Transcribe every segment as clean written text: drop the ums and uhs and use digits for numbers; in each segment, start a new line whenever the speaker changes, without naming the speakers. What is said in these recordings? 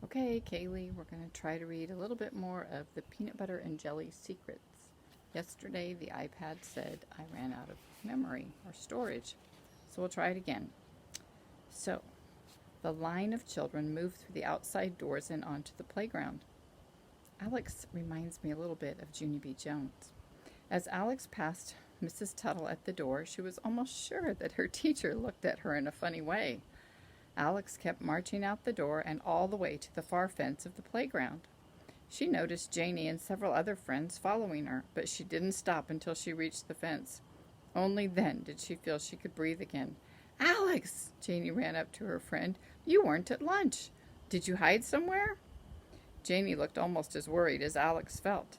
Okay, Kaylee, we're going to try to read a little bit more of the Peanut Butter and Jelly Secrets. Yesterday, the iPad said I ran out of memory or storage, so we'll try it again. So, the line of children moved through the outside doors and onto the playground. Alex reminds me a little bit of Junie B. Jones. As Alex passed Mrs. Tuttle at the door, she was almost sure that her teacher looked at her in a funny way. Alex kept marching out the door and all the way to the far fence of the playground. She noticed Janie and several other friends following her, but she didn't stop until she reached the fence. Only then did she feel she could breathe again. "Alex!" Janie ran up to her friend. "You weren't at lunch. Did you hide somewhere?" Janie looked almost as worried as Alex felt.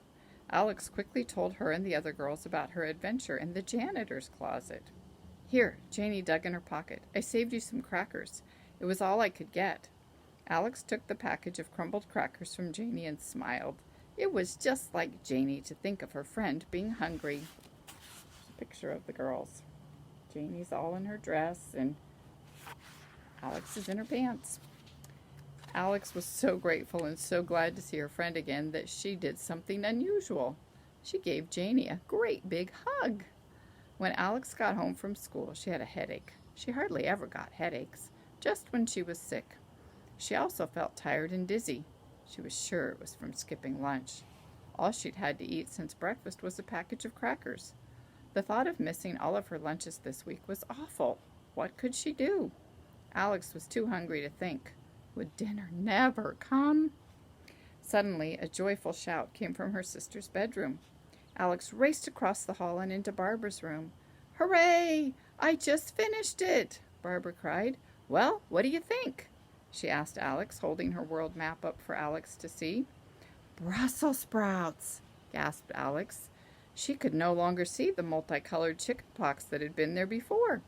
Alex quickly told her and the other girls about her adventure in the janitor's closet. "Here," Janie dug in her pocket. "I saved you some crackers. It was all I could get." Alex took the package of crumbled crackers from Janie and smiled. It was just like Janie to think of her friend being hungry. There's a picture of the girls. Janie's all in her dress and Alex is in her pants. Alex was so grateful and so glad to see her friend again that she did something unusual. She gave Janie a great big hug. When Alex got home from school, she had a headache. She hardly ever got headaches, just when she was sick. She also felt tired and dizzy. She was sure it was from skipping lunch. All she'd had to eat since breakfast was a package of crackers. The thought of missing all of her lunches this week was awful. What could she do? Alex was too hungry to think. Would dinner never come? Suddenly, a joyful shout came from her sister's bedroom. Alex raced across the hall and into Barbara's room. "Hooray! I just finished it!" Barbara cried. "Well, what do you think?" she asked Alex, holding her world map up for Alex to see. "Brussels sprouts!" gasped Alex. She could no longer see the multicolored chicken pox that had been there before.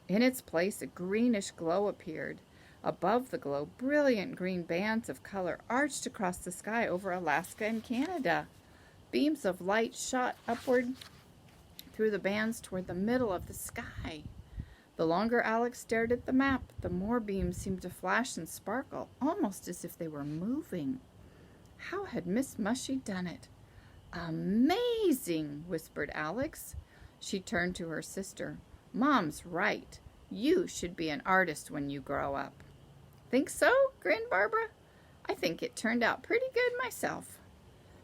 In its place, a greenish glow appeared. Above the glow, brilliant green bands of color arched across the sky over Alaska and Canada. Beams of light shot upward through the bands toward the middle of the sky. The longer Alex stared at the map, the more beams seemed to flash and sparkle, almost as if they were moving. How had Miss Mushy done it? "Amazing!" whispered Alex. She turned to her sister. "Mom's right. You should be an artist when you grow up." "Think so?" grinned Barbara. "I think it turned out pretty good myself."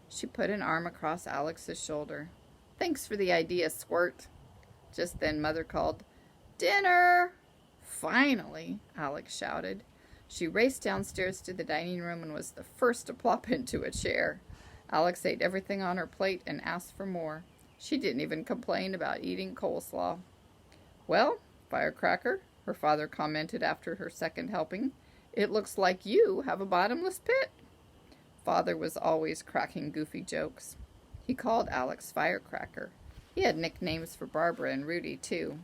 She put an arm across Alex's shoulder. "Thanks for the idea, Squirt." Just then Mother called, "Dinner!" "Finally!" Alex shouted. She raced downstairs to the dining room and was the first to plop into a chair. Alex ate everything on her plate and asked for more. She didn't even complain about eating coleslaw. "Well, Firecracker," her father commented after her second helping, "it looks like you have a bottomless pit." Father was always cracking goofy jokes. He called Alex Firecracker. He had nicknames for Barbara and Rudy, too.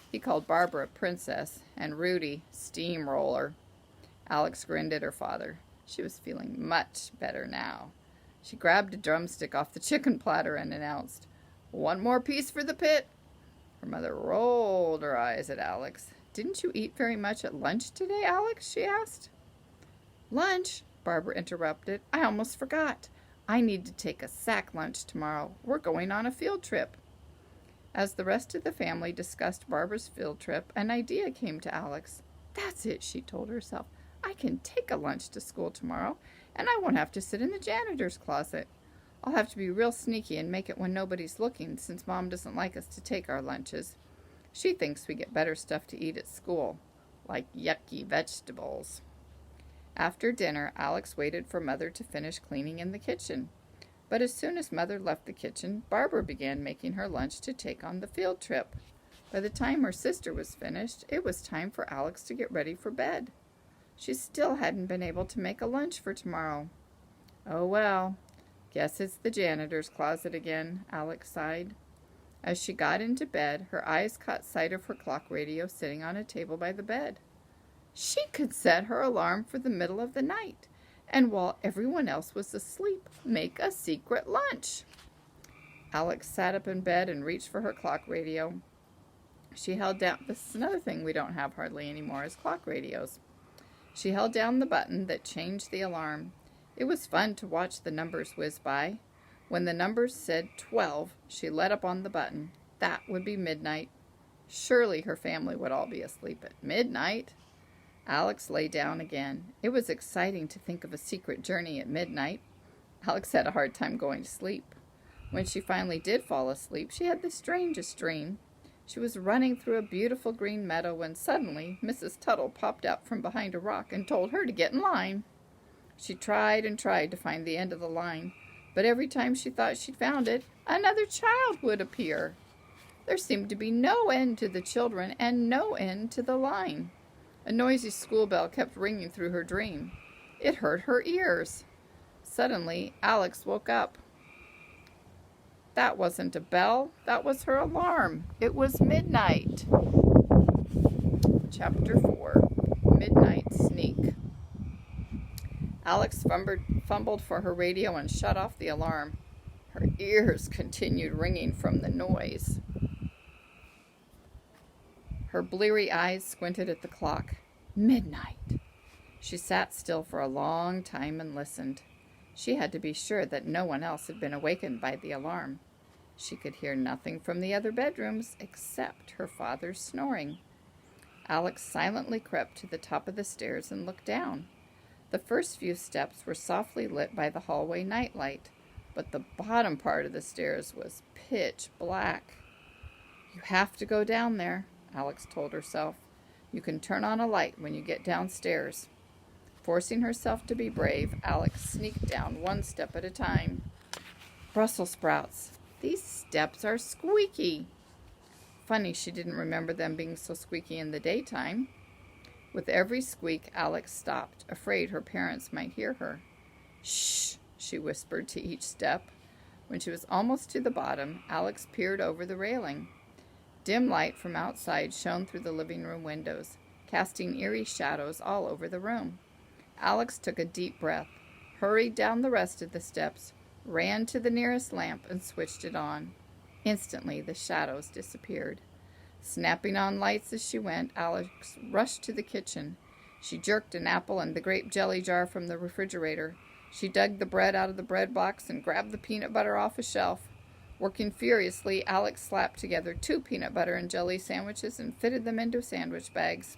He called Barbara Princess and Rudy Steamroller. Alex grinned at her father. She was feeling much better now. She grabbed a drumstick off the chicken platter and announced, "One more piece for the pit." Her mother rolled her eyes at Alex. "Didn't you eat very much at lunch today, Alex?" she asked. "Lunch?" Barbara interrupted. "I almost forgot. I need to take a sack lunch tomorrow. We're going on a field trip." As the rest of the family discussed Barbara's field trip, an idea came to Alex. "That's it," she told herself. "I can take a lunch to school tomorrow, and I won't have to sit in the janitor's closet. I'll have to be real sneaky and make it when nobody's looking, since Mom doesn't like us to take our lunches. She thinks we get better stuff to eat at school, like yucky vegetables." After dinner, Alex waited for Mother to finish cleaning in the kitchen. But as soon as Mother left the kitchen, Barbara began making her lunch to take on the field trip. By the time her sister was finished, it was time for Alex to get ready for bed. She still hadn't been able to make a lunch for tomorrow. "Oh well, guess it's the janitor's closet again," Alex sighed. As she got into bed, her eyes caught sight of her clock radio sitting on a table by the bed. She could set her alarm for the middle of the night, and while everyone else was asleep, make a secret lunch. Alex sat up in bed and reached for her clock radio. She held down, this is another thing we don't have hardly anymore, is clock radios. She held down the button that changed the alarm. It was fun to watch the numbers whiz by. When the numbers said 12, she let up on the button. That would be midnight. Surely her family would all be asleep at midnight. Alex lay down again. It was exciting to think of a secret journey at midnight. Alex had a hard time going to sleep. When she finally did fall asleep, she had the strangest dream. She was running through a beautiful green meadow when suddenly Mrs. Tuttle popped out from behind a rock and told her to get in line. She tried and tried to find the end of the line, but every time she thought she'd found it, another child would appear. There seemed to be no end to the children and no end to the line. A noisy school bell kept ringing through her dream. It hurt her ears. Suddenly, Alex woke up. That wasn't a bell. That was her alarm. It was midnight. Chapter 4, Midnight Sneak. Alex fumbled for her radio and shut off the alarm. Her ears continued ringing from the noise. Her bleary eyes squinted at the clock. Midnight. She sat still for a long time and listened. She had to be sure that no one else had been awakened by the alarm. She could hear nothing from the other bedrooms except her father's snoring. Alex silently crept to the top of the stairs and looked down. The first few steps were softly lit by the hallway nightlight, but the bottom part of the stairs was pitch black. You have to go down there, Alex told herself. You can turn on a light when you get downstairs. Forcing herself to be brave, Alex sneaked down one step at a time. Brussels sprouts. These steps are squeaky. Funny she didn't remember them being so squeaky in the daytime. With every squeak, Alex stopped, afraid her parents might hear her. Shh, she whispered to each step. When she was almost to the bottom, Alex peered over the railing. Dim light from outside shone through the living room windows, casting eerie shadows all over the room. Alex took a deep breath, hurried down the rest of the steps, ran to the nearest lamp, and switched it on. Instantly, the shadows disappeared. Snapping on lights as she went, Alex rushed to the kitchen. She jerked an apple and the grape jelly jar from the refrigerator. She dug the bread out of the bread box and grabbed the peanut butter off a shelf. Working furiously, Alex slapped together 2 peanut butter and jelly sandwiches and fitted them into sandwich bags.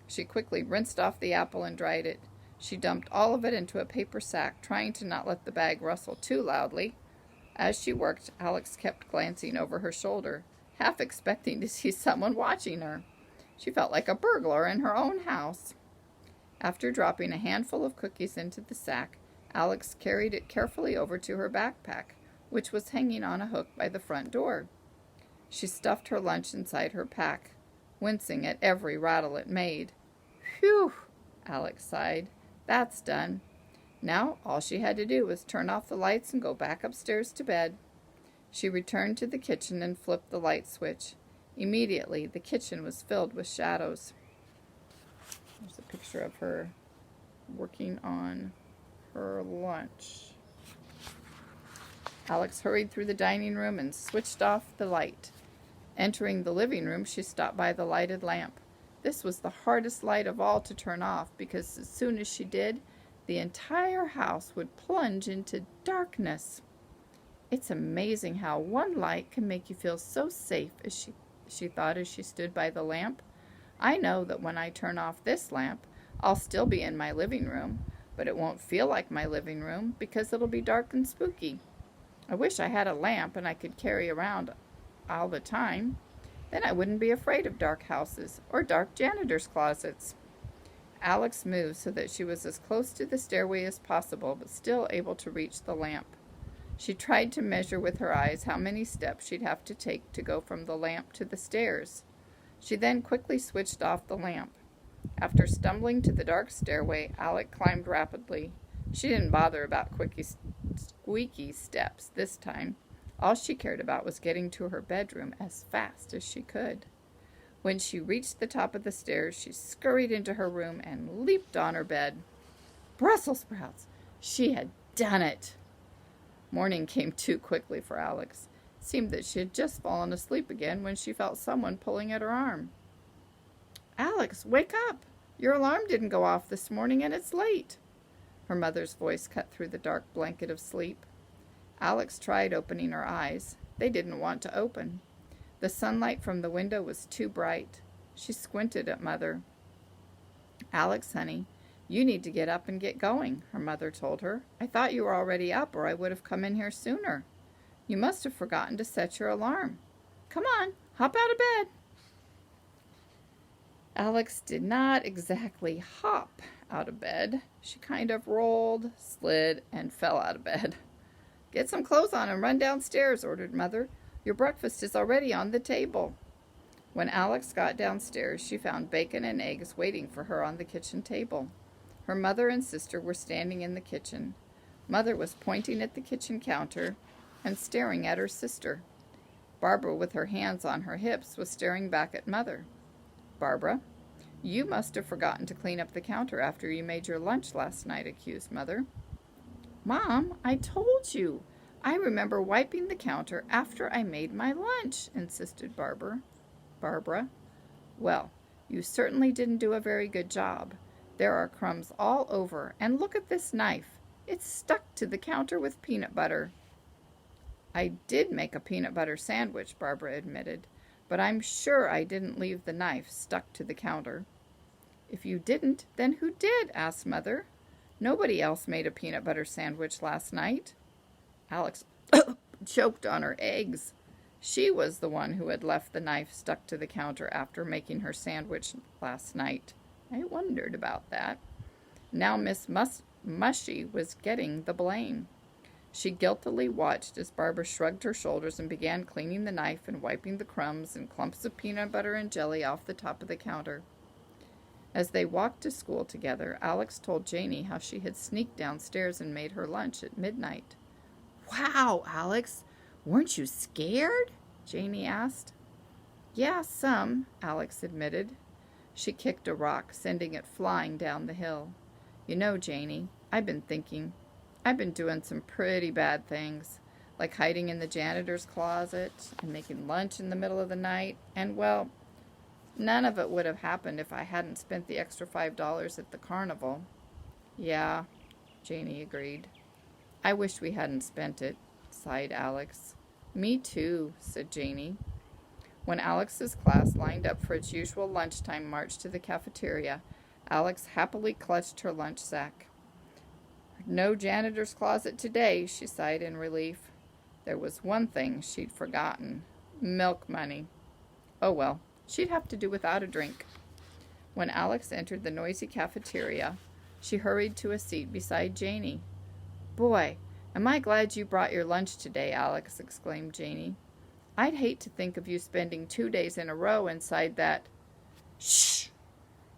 She quickly rinsed off the apple and dried it. She dumped all of it into a paper sack, trying to not let the bag rustle too loudly. As she worked, Alex kept glancing over her shoulder, half expecting to see someone watching her. She felt like a burglar in her own house. After dropping a handful of cookies into the sack, Alex carried it carefully over to her backpack, which was hanging on a hook by the front door. She stuffed her lunch inside her pack, wincing at every rattle it made. Phew, Alex sighed. That's done. Now all she had to do was turn off the lights and go back upstairs to bed. She returned to the kitchen and flipped the light switch. Immediately, the kitchen was filled with shadows. There's a picture of her working on her lunch. Alex hurried through the dining room and switched off the light. Entering the living room, she stopped by the lighted lamp. This was the hardest light of all to turn off because as soon as she did, the entire house would plunge into darkness. It's amazing how one light can make you feel so safe, as she thought as she stood by the lamp. I know that when I turn off this lamp, I'll still be in my living room, but it won't feel like my living room because it'll be dark and spooky. I wish I had a lamp and I could carry around all the time. Then I wouldn't be afraid of dark houses or dark janitor's closets. Alex moved so that she was as close to the stairway as possible, but still able to reach the lamp. She tried to measure with her eyes how many steps she'd have to take to go from the lamp to the stairs. She then quickly switched off the lamp. After stumbling to the dark stairway, Alex climbed rapidly. She didn't bother about squeaky steps this time. All she cared about was getting to her bedroom as fast as she could. When she reached the top of the stairs, she scurried into her room and leaped on her bed. Brussels sprouts! She had done it! Morning came too quickly for Alex. It seemed that she had just fallen asleep again when she felt someone pulling at her arm. Alex, wake up! Your alarm didn't go off this morning, and it's late." Her mother's voice cut through the dark blanket of sleep. Alex tried opening her eyes. They didn't want to open. The sunlight from the window was too bright. She squinted at Mother. "Alex, honey, you need to get up and get going," her mother told her. "I thought you were already up, or I would have come in here sooner. You must have forgotten to set your alarm. Come on, hop out of bed." Alex did not exactly hop out of bed. She kind of rolled, slid, and fell out of bed. "Get some clothes on and run downstairs," ordered Mother. "Your breakfast is already on the table." When Alex got downstairs, she found bacon and eggs waiting for her on the kitchen table. Her mother and sister were standing in the kitchen. Mother was pointing at the kitchen counter and staring at her sister. Barbara, with her hands on her hips, was staring back at Mother. "Barbara, you must have forgotten to clean up the counter after you made your lunch last night," accused Mother. "Mom, I told you. I remember wiping the counter after I made my lunch," insisted Barbara. "Well, you certainly didn't do a very good job. There are crumbs all over, and look at this knife. It's stuck to the counter with peanut butter." "I did make a peanut butter sandwich," Barbara admitted, "but I'm sure I didn't leave the knife stuck to the counter." "If you didn't, then who did?" asked Mother. "Nobody else made a peanut butter sandwich last night." Alex choked on her eggs. She was the one who had left the knife stuck to the counter after making her sandwich last night. I wondered about that. Now Miss Mushy was getting the blame. She guiltily watched as Barbara shrugged her shoulders and began cleaning the knife and wiping the crumbs and clumps of peanut butter and jelly off the top of the counter. As they walked to school together, Alex told Janie how she had sneaked downstairs and made her lunch at midnight. "Wow, Alex, weren't you scared?" Janie asked. "Yeah, some," Alex admitted. She kicked a rock, sending it flying down the hill. "You know, Janie, I've been thinking. I've been doing some pretty bad things, like hiding in the janitor's closet and making lunch in the middle of the night, and, well, none of it would have happened if I hadn't spent the extra $5 at the carnival." "Yeah," Janie agreed. "I wish we hadn't spent it," sighed Alex. "Me too," said Janie. When Alex's class lined up for its usual lunchtime march to the cafeteria, Alex happily clutched her lunch sack. "No janitor's closet today," she sighed in relief. There was one thing she'd forgotten: milk money. Oh well, she'd have to do without a drink. When Alex entered the noisy cafeteria, she hurried to a seat beside Janie. "Boy, am I glad you brought your lunch today, Alex," exclaimed Janie. "I'd hate to think of you spending 2 days in a row inside that—" "Shh!"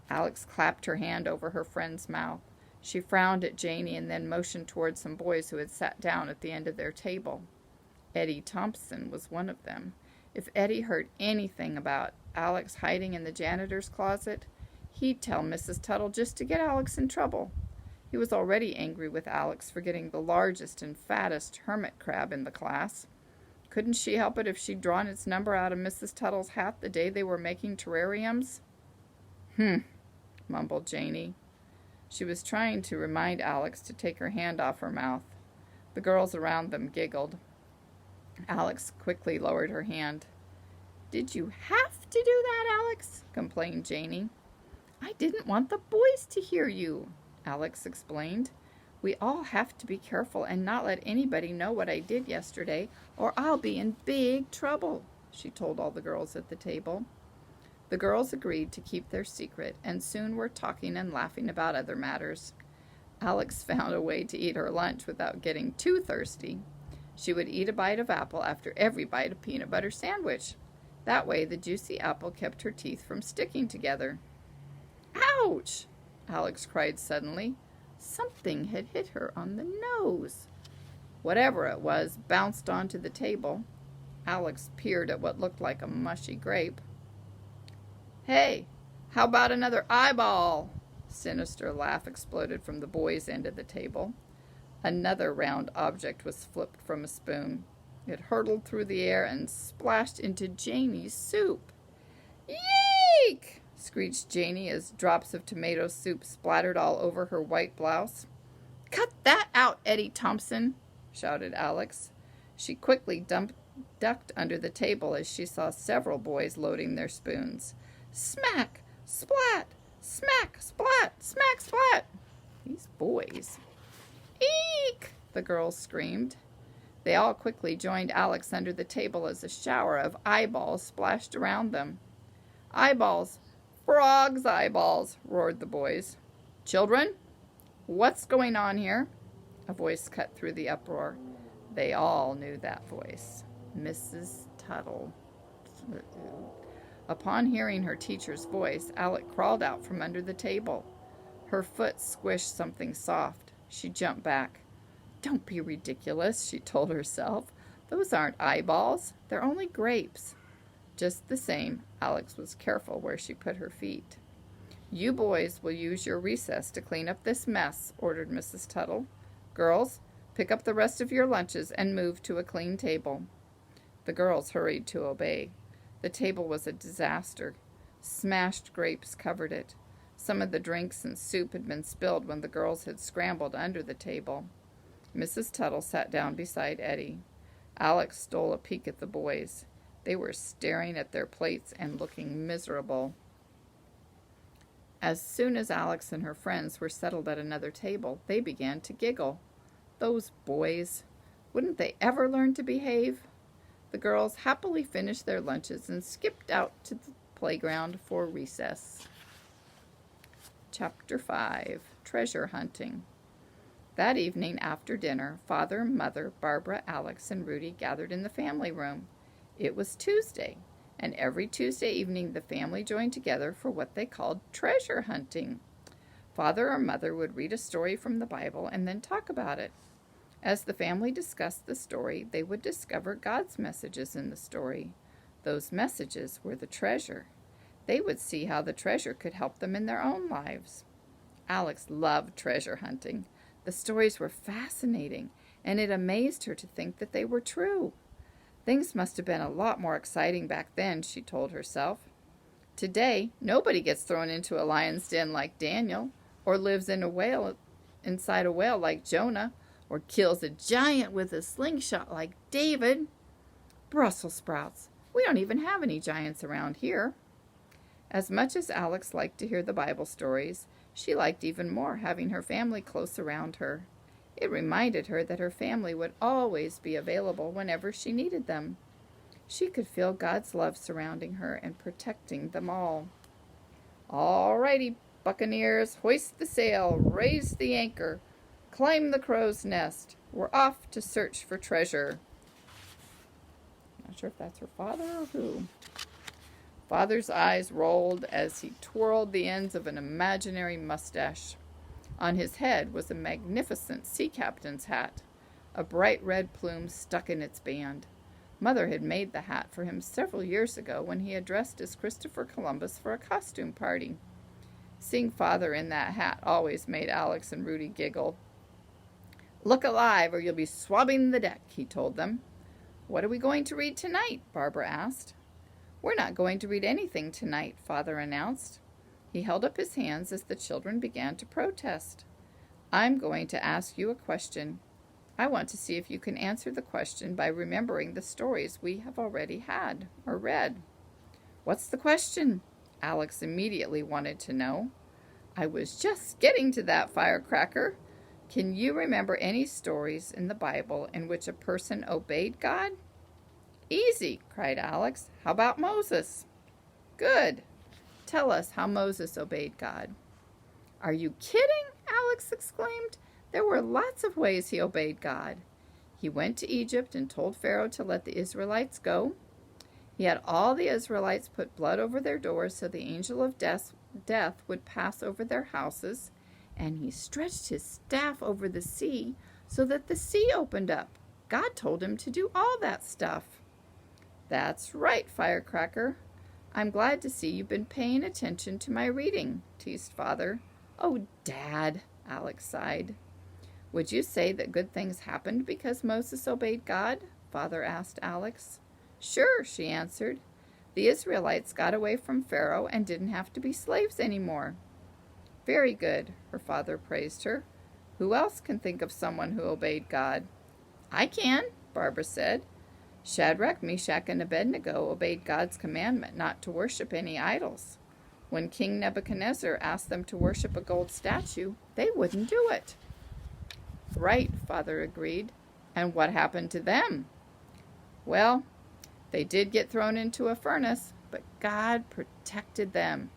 Alex clapped her hand over her friend's mouth. She frowned at Janie and then motioned toward some boys who had sat down at the end of their table. Eddie Thompson was one of them. If Eddie heard anything about Alex hiding in the janitor's closet, he'd tell Mrs. Tuttle just to get Alex in trouble. He was already angry with Alex for getting the largest and fattest hermit crab in the class. Couldn't she help it if she'd drawn its number out of Mrs. Tuttle's hat the day they were making terrariums? Mumbled Janie. She was trying to remind Alex to take her hand off her mouth. The girls around them giggled. Alex quickly lowered her hand. "Did you have to do that, Alex?" complained Janie. "I didn't want the boys to hear you," Alex explained. "We all have to be careful and not let anybody know what I did yesterday, or I'll be in big trouble," she told all the girls at the table. The girls agreed to keep their secret, and soon were talking and laughing about other matters. Alex found a way to eat her lunch without getting too thirsty. She would eat a bite of apple after every bite of peanut butter sandwich. That way the juicy apple kept her teeth from sticking together. "Ouch!" Alex cried suddenly. Something had hit her on the nose. Whatever it was bounced onto the table. Alex peered at what looked like a mushy grape. "Hey, how about another eyeball?" A sinister laugh exploded from the boys' end of the table. Another round object was flipped from a spoon. It hurtled through the air and splashed into Janie's soup. "Yeek!" screeched Janie as drops of tomato soup splattered all over her white blouse. "Cut that out, Eddie Thompson," shouted Alex. She quickly ducked under the table as she saw several boys loading their spoons. Smack! Splat! Smack! Splat! Smack! Splat! These boys. Eek! The girls screamed. They all quickly joined Alex under the table as a shower of eyeballs splashed around them. "Eyeballs! Frog's eyeballs!" roared the boys. "Children, what's going on here?" A voice cut through the uproar. They all knew that voice. Mrs. Tuttle. Upon hearing her teacher's voice, Alec crawled out from under the table. Her foot squished something soft. She jumped back. "Don't be ridiculous," she told herself. "Those aren't eyeballs. They're only grapes." Just the same, Alex was careful where she put her feet. "You boys will use your recess to clean up this mess," ordered Mrs. Tuttle. "Girls, pick up the rest of your lunches and move to a clean table." The girls hurried to obey. The table was a disaster. Smashed grapes covered it. Some of the drinks and soup had been spilled when the girls had scrambled under the table. Mrs. Tuttle sat down beside Eddie. Alex stole a peek at the boys. They were staring at their plates and looking miserable. As soon as Alex and her friends were settled at another table, they began to giggle. Those boys! Wouldn't they ever learn to behave? The girls happily finished their lunches and skipped out to the playground for recess. Chapter 5. Treasure Hunting. That evening after dinner, Father, Mother, Barbara, Alex, and Rudy gathered in the family room. It was Tuesday, and every Tuesday evening the family joined together for what they called treasure hunting. Father or Mother would read a story from the Bible and then talk about it. As the family discussed the story, they would discover God's messages in the story. Those messages were the treasure. They would see how the treasure could help them in their own lives. Alex loved treasure hunting. The stories were fascinating, and it amazed her to think that they were true. Things must have been a lot more exciting back then, she told herself. Today, nobody gets thrown into a lion's den like Daniel, or lives in inside a whale like Jonah, or kills a giant with a slingshot like David. Brussels sprouts. We don't even have any giants around here. As much as Alex liked to hear the Bible stories, she liked even more having her family close around her. It reminded her that her family would always be available whenever she needed them. She could feel God's love surrounding her and protecting them all. "All righty, buccaneers, hoist the sail, raise the anchor, climb the crow's nest. We're off to search for treasure." Not sure if that's her father or who. Father's eyes rolled as he twirled the ends of an imaginary mustache. On his head was a magnificent sea captain's hat. A bright red plume stuck in its band. Mother had made the hat for him several years ago when he had dressed as Christopher Columbus for a costume party. Seeing Father in that hat always made Alex and Rudy giggle. "Look alive or you'll be swabbing the deck," he told them. "What are we going to read tonight?" Barbara asked. "We're not going to read anything tonight," Father announced. He held up his hands as the children began to protest. "I'm going to ask you a question. I want to see if you can answer the question by remembering the stories we have already had or read." "What's the question?" Alex immediately wanted to know. "I was just getting to that, Firecracker. Can you remember any stories in the Bible in which a person obeyed God?" "Easy," cried Alex. "How about Moses?" "Good. Tell us how Moses obeyed God." "Are you kidding?" Alex exclaimed. "There were lots of ways he obeyed God. He went to Egypt and told Pharaoh to let the Israelites go. He had all the Israelites put blood over their doors so the angel of death would pass over their houses, and he stretched his staff over the sea so that the sea opened up. God told him to do all that stuff." "That's right, Firecracker. I'm glad to see you've been paying attention to my reading," teased Father. "Oh, Dad," Alex sighed. "Would you say that good things happened because Moses obeyed God?" Father asked Alex. "Sure," she answered. The Israelites got away from Pharaoh and didn't have to be slaves anymore. Very good, her father praised her. Who else can think of someone who obeyed God? I can, Barbara said. Shadrach, Meshach, and Abednego obeyed God's commandment not to worship any idols. When King Nebuchadnezzar asked them to worship a gold statue, they wouldn't do it. Right, Father agreed. And what happened to them? Well, they did get thrown into a furnace, but God protected them.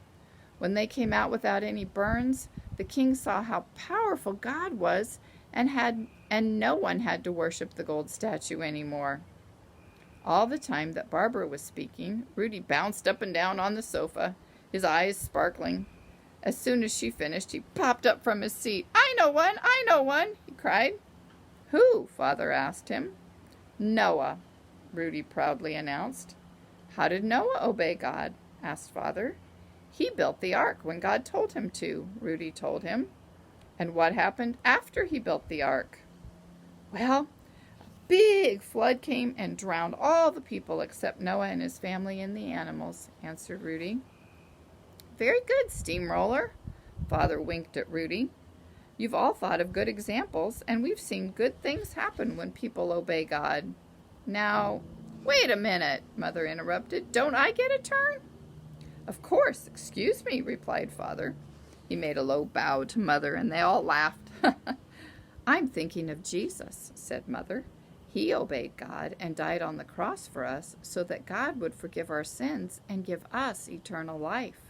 When they came out without any burns, the king saw how powerful God was and no one had to worship the gold statue anymore. All the time that Barbara was speaking, Rudy bounced up and down on the sofa, his eyes sparkling. As soon as she finished, he popped up from his seat. I know one, he cried. Who? Father asked him. Noah, Rudy proudly announced. How did Noah obey God? Asked Father. He built the ark when God told him to, Rudy told him. And what happened after he built the ark? Well, a big flood came and drowned all the people except Noah and his family and the animals, answered Rudy. Very good, steamroller. Father winked at Rudy. You've all thought of good examples, and we've seen good things happen when people obey God. Now, wait a minute, Mother interrupted. Don't I get a turn? Of course, excuse me, replied Father. He made a low bow to Mother, and they all laughed. I'm thinking of Jesus, said Mother. He obeyed God and died on the cross for us so that God would forgive our sins and give us eternal life.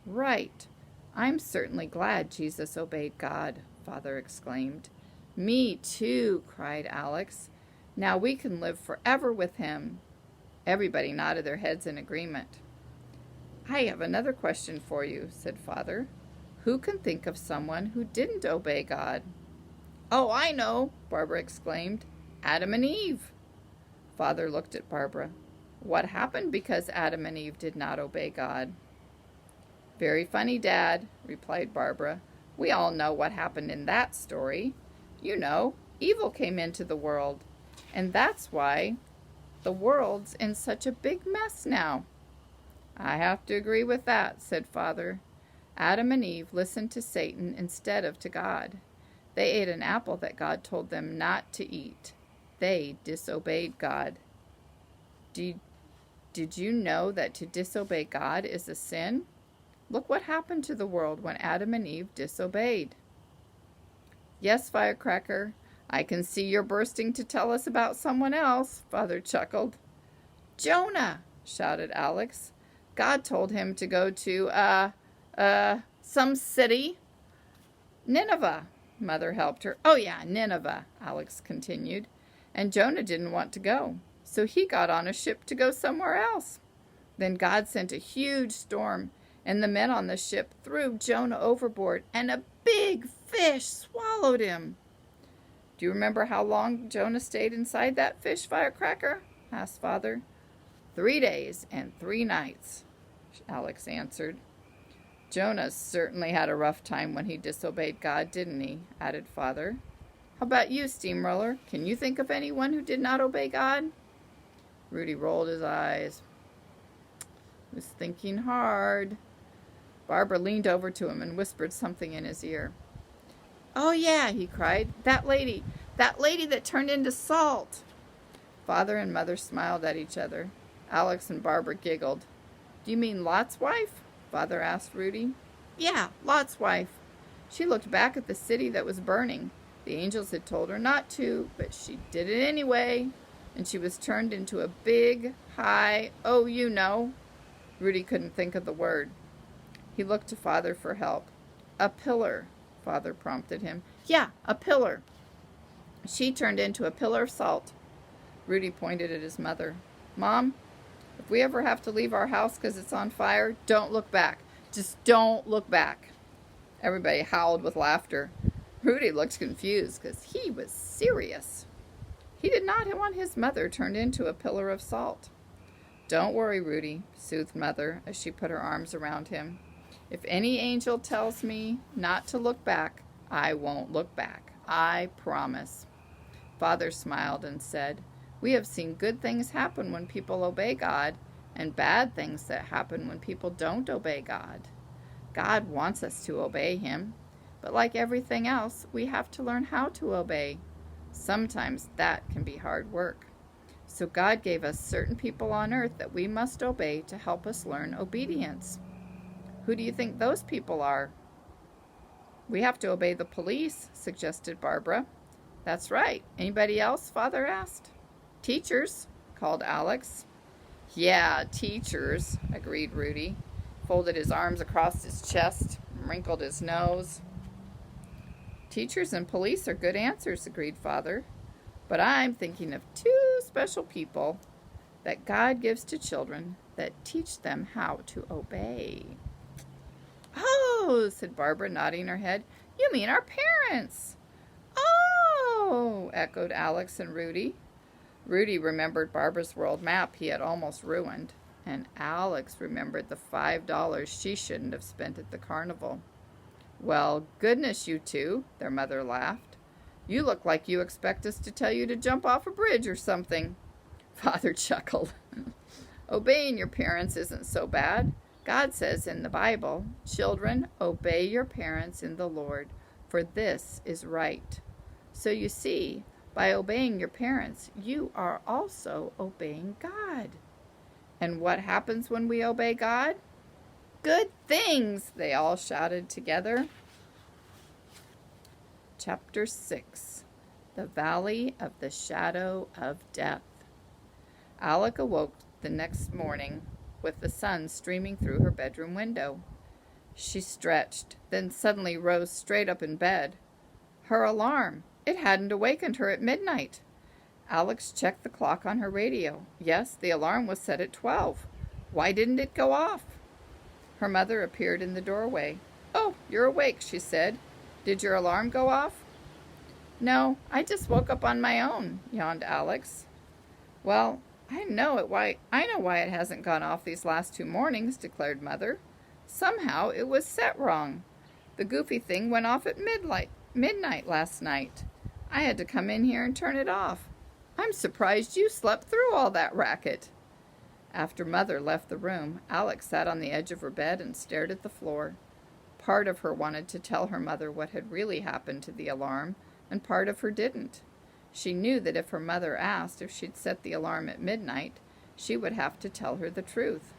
Right. I'm certainly glad Jesus obeyed God, Father exclaimed. Me too, cried Alex. Now we can live forever with him. Everybody nodded their heads in agreement. I have another question for you, said Father. Who can think of someone who didn't obey God? Oh, I know, Barbara exclaimed. Adam and Eve. Father looked at Barbara. What happened because Adam and Eve did not obey God? Very funny, Dad, replied Barbara. We all know what happened in that story. You know, evil came into the world, and that's why the world's in such a big mess now. I have to agree with that, said Father. Adam and Eve listened to Satan instead of to God. They ate an apple that God told them not to eat. They disobeyed God. Did you know that to disobey God is a sin? Look what happened to the world when Adam and Eve disobeyed. Yes, Firecracker, I can see you're bursting to tell us about someone else, Father chuckled. Jonah, shouted Alex. God told him to go to, some city. Nineveh, Mother helped her. Oh yeah, Nineveh, Alex continued. And Jonah didn't want to go, so he got on a ship to go somewhere else. Then God sent a huge storm, and the men on the ship threw Jonah overboard, and a big fish swallowed him. Do you remember how long Jonah stayed inside that fish, Firecracker? Asked Father. 3 days and 3 nights, Alex answered. Jonah certainly had a rough time when he disobeyed God, didn't he? Added Father. How about you, Steamroller? Can you think of anyone who did not obey God? Rudy rolled his eyes. He was thinking hard. Barbara leaned over to him and whispered something in his ear. Oh yeah, he cried. That lady that turned into salt. Father and Mother smiled at each other. Alex and Barbara giggled. Do you mean Lot's wife? Father asked Rudy. Yeah, Lot's wife. She looked back at the city that was burning. The angels had told her not to, but she did it anyway, and she was turned into a big, high, oh, you know. Rudy couldn't think of the word. He looked to Father for help. A pillar, Father prompted him. Yeah, a pillar. She turned into a pillar of salt. Rudy pointed at his mother. Mom, if we ever have to leave our house because it's on fire, don't look back. Just don't look back. Everybody howled with laughter. Rudy looked confused because he was serious. He did not want his mother turned into a pillar of salt. Don't worry, Rudy, soothed Mother as she put her arms around him. If any angel tells me not to look back, I won't look back. I promise. Father smiled and said, We have seen good things happen when people obey God, and bad things that happen when people don't obey God. God wants us to obey Him, but like everything else, we have to learn how to obey. Sometimes that can be hard work. So God gave us certain people on earth that we must obey to help us learn obedience. Who do you think those people are? We have to obey the police, suggested Barbara. That's right. Anybody else? Father asked. Teachers, called Alex. Yeah, teachers, agreed Rudy, folded his arms across his chest, wrinkled his nose. Teachers and police are good answers, agreed Father. But I'm thinking of two special people that God gives to children that teach them how to obey. Oh, said Barbara, nodding her head. You mean our parents? Oh, echoed Alex and Rudy. Rudy remembered Barbara's world map he had almost ruined, and Alex remembered the $5 she shouldn't have spent at the carnival. Well, goodness, you two, their mother laughed. You look like you expect us to tell you to jump off a bridge or something. Father chuckled. Obeying your parents isn't so bad. God says in the Bible, children, obey your parents in the Lord, for this is right. So you see, by obeying your parents, you are also obeying God. And what happens when we obey God? Good things, they all shouted together. Chapter 6, The Valley of the Shadow of Death. Alec awoke the next morning with the sun streaming through her bedroom window. She stretched, then suddenly rose straight up in bed. Her alarm! It hadn't awakened her at midnight. Alex checked the clock on her radio. Yes, the alarm was set at 12. Why didn't it go off? Her mother appeared in the doorway. Oh, you're awake, she said. Did your alarm go off? No, I just woke up on my own, yawned Alex. Well, I know why it hasn't gone off these last 2 mornings, declared Mother. Somehow it was set wrong. The goofy thing went off at midnight last night. I had to come in here and turn it off. I'm surprised you slept through all that racket. After Mother left the room, Alex sat on the edge of her bed and stared at the floor. Part of her wanted to tell her mother what had really happened to the alarm, and part of her didn't. She knew that if her mother asked if she'd set the alarm at midnight, she would have to tell her the truth.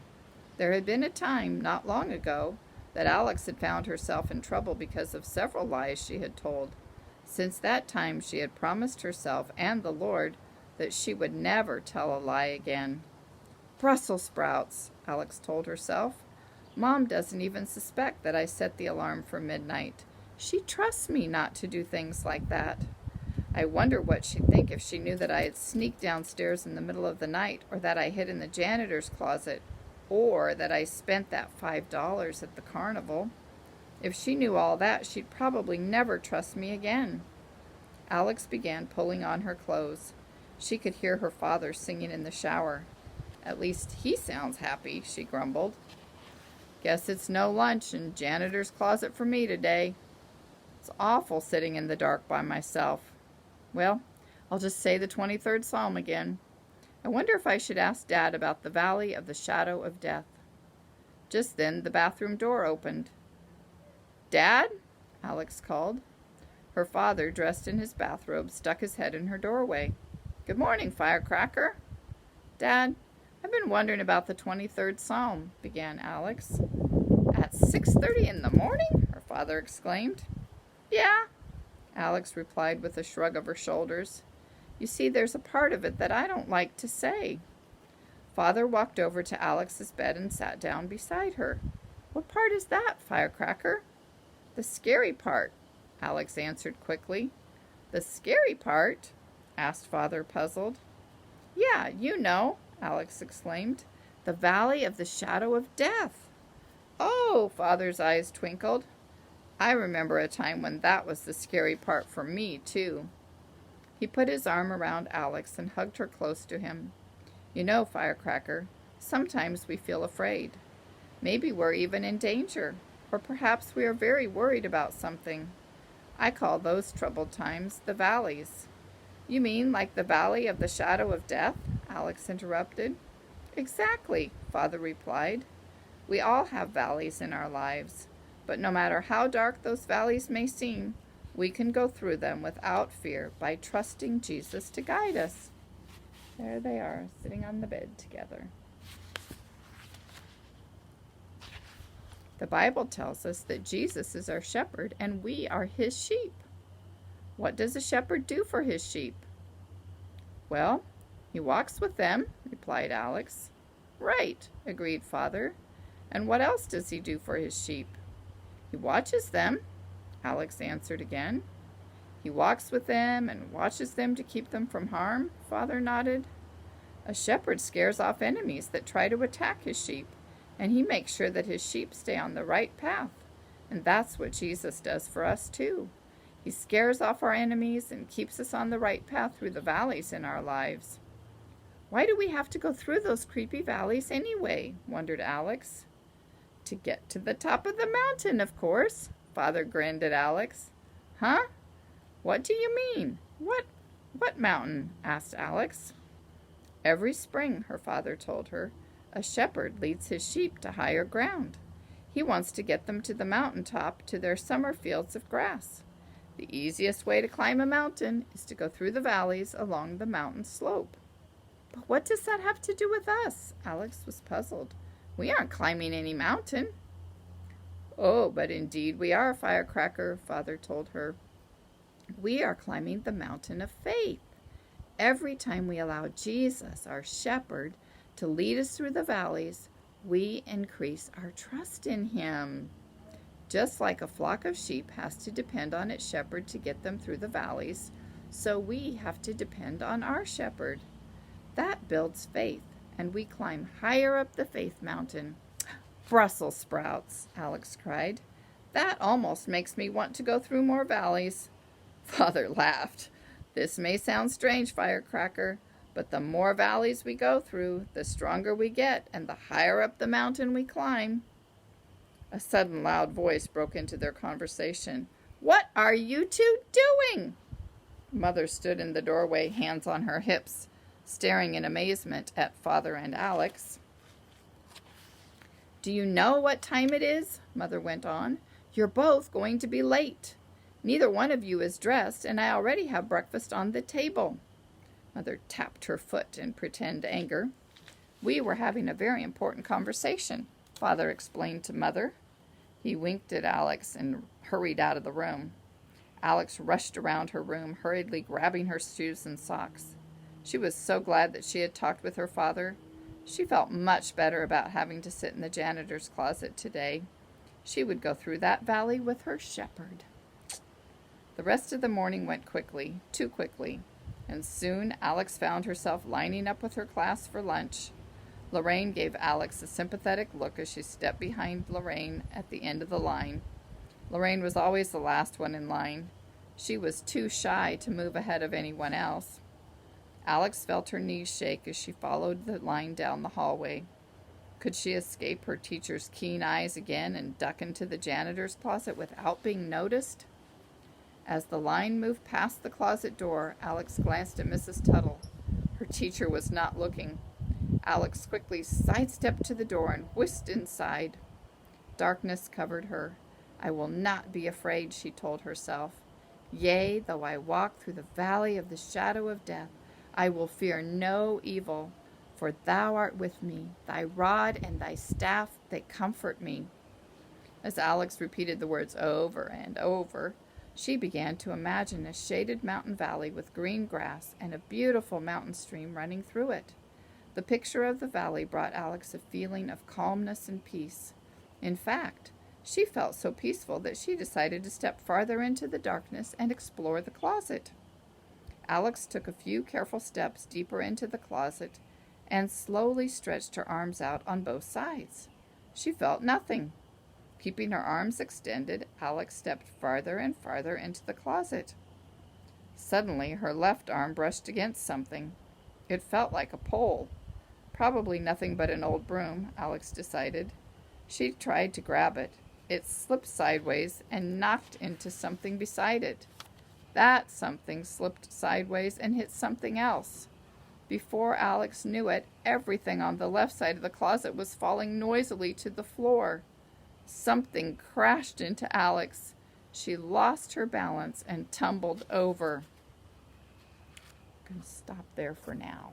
There had been a time, not long ago, that Alex had found herself in trouble because of several lies she had told. Since that time, she had promised herself and the Lord that she would never tell a lie again. Brussels sprouts, Alex told herself. Mom doesn't even suspect that I set the alarm for midnight. She trusts me not to do things like that. I wonder what she'd think if she knew that I had sneaked downstairs in the middle of the night, or that I hid in the janitor's closet, or that I spent that $5 at the carnival. If she knew all that, she'd probably never trust me again. Alex began pulling on her clothes. She could hear her father singing in the shower. At least he sounds happy, she grumbled. Guess it's no lunch and janitor's closet for me today. It's awful sitting in the dark by myself. Well, I'll just say the 23rd Psalm again. I wonder if I should ask Dad about the valley of the shadow of death. Just then the bathroom door opened. Dad? Alex called. Her father, dressed in his bathrobe, stuck his head in her doorway. Good morning, Firecracker. Dad, I've been wondering about the 23rd Psalm, began Alex. At 6:30 in the morning? Her father exclaimed. Yeah, Alex replied with a shrug of her shoulders. You see, there's a part of it that I don't like to say. Father walked over to Alex's bed and sat down beside her. What part is that, Firecracker? The scary part, Alex answered quickly. The scary part? Asked Father, puzzled. Yeah, you know, Alex exclaimed. The valley of the shadow of death. Oh, Father's eyes twinkled. I remember a time when that was the scary part for me, too. He put his arm around Alex and hugged her close to him. You know, Firecracker, sometimes we feel afraid. Maybe we're even in danger, or perhaps we are very worried about something. I call those troubled times the valleys. You mean like the valley of the shadow of death? Alex interrupted. Exactly, Father replied. We all have valleys in our lives, but no matter how dark those valleys may seem, we can go through them without fear by trusting Jesus to guide us. There they are, sitting on the bed together. The Bible tells us that Jesus is our shepherd and we are his sheep. What does a shepherd do for his sheep? Well, he walks with them, replied Alex. Right, agreed Father. And what else does he do for his sheep? He watches them, Alex answered again. He walks with them and watches them to keep them from harm, Father nodded. A shepherd scares off enemies that try to attack his sheep, and he makes sure that his sheep stay on the right path. And that's what Jesus does for us too. He scares off our enemies and keeps us on the right path through the valleys in our lives. Why do we have to go through those creepy valleys anyway? Wondered Alex. To get to the top of the mountain, of course, Father grinned at Alex. Huh? What do you mean? What mountain? Asked Alex. Every spring, her father told her, a shepherd leads his sheep to higher ground. He wants to get them to the mountaintop, to their summer fields of grass. The easiest way to climb a mountain is to go through the valleys along the mountain slope. But what does that have to do with us? Alex was puzzled. We aren't climbing any mountain. Oh, but indeed we are, Firecracker, Father told her. We are climbing the mountain of faith. Every time we allow Jesus, our shepherd, to lead us through the valleys, we increase our trust in him. Just like a flock of sheep has to depend on its shepherd to get them through the valleys, so we have to depend on our shepherd. That builds faith, and we climb higher up the faith mountain. Brussels sprouts, Alex cried. That almost makes me want to go through more valleys. Father laughed. This may sound strange, Firecracker, but the more valleys we go through, the stronger we get and the higher up the mountain we climb. A sudden loud voice broke into their conversation. What are you two doing? Mother stood in the doorway, hands on her hips, staring in amazement at Father and Alex. Do you know what time it is? Mother went on. You're both going to be late. Neither one of you is dressed, and I already have breakfast on the table. Mother tapped her foot in pretend anger. We were having a very important conversation, Father explained to Mother. He winked at Alex and hurried out of the room. Alex rushed around her room, hurriedly grabbing her shoes and socks. She was so glad that she had talked with her father. She felt much better about having to sit in the janitor's closet today. She would go through that valley with her shepherd. The rest of the morning went quickly, too quickly, and soon Alex found herself lining up with her class for lunch. Lorraine gave Alex a sympathetic look as she stepped behind Lorraine at the end of the line. Lorraine was always the last one in line. She was too shy to move ahead of anyone else. Alex felt her knees shake as she followed the line down the hallway. Could she escape her teacher's keen eyes again and duck into the janitor's closet without being noticed? As the line moved past the closet door, Alex glanced at Mrs. Tuttle. Her teacher was not looking. Alex quickly sidestepped to the door and whisked inside. Darkness covered her. I will not be afraid, she told herself. Yea, though I walk through the valley of the shadow of death, I will fear no evil, for thou art with me. Thy rod and thy staff, they comfort me. As Alex repeated the words over and over, she began to imagine a shaded mountain valley with green grass and a beautiful mountain stream running through it. The picture of the valley brought Alex a feeling of calmness and peace. In fact, she felt so peaceful that she decided to step farther into the darkness and explore the closet. Alex took a few careful steps deeper into the closet and slowly stretched her arms out on both sides. She felt nothing. Keeping her arms extended, Alex stepped farther and farther into the closet. Suddenly, her left arm brushed against something. It felt like a pole. Probably nothing but an old broom, Alex decided. She tried to grab it. It slipped sideways and knocked into something beside it. That something slipped sideways and hit something else. Before Alex knew it, everything on the left side of the closet was falling noisily to the floor. Something crashed into Alex. She lost her balance and tumbled over. I'm going to stop there for now.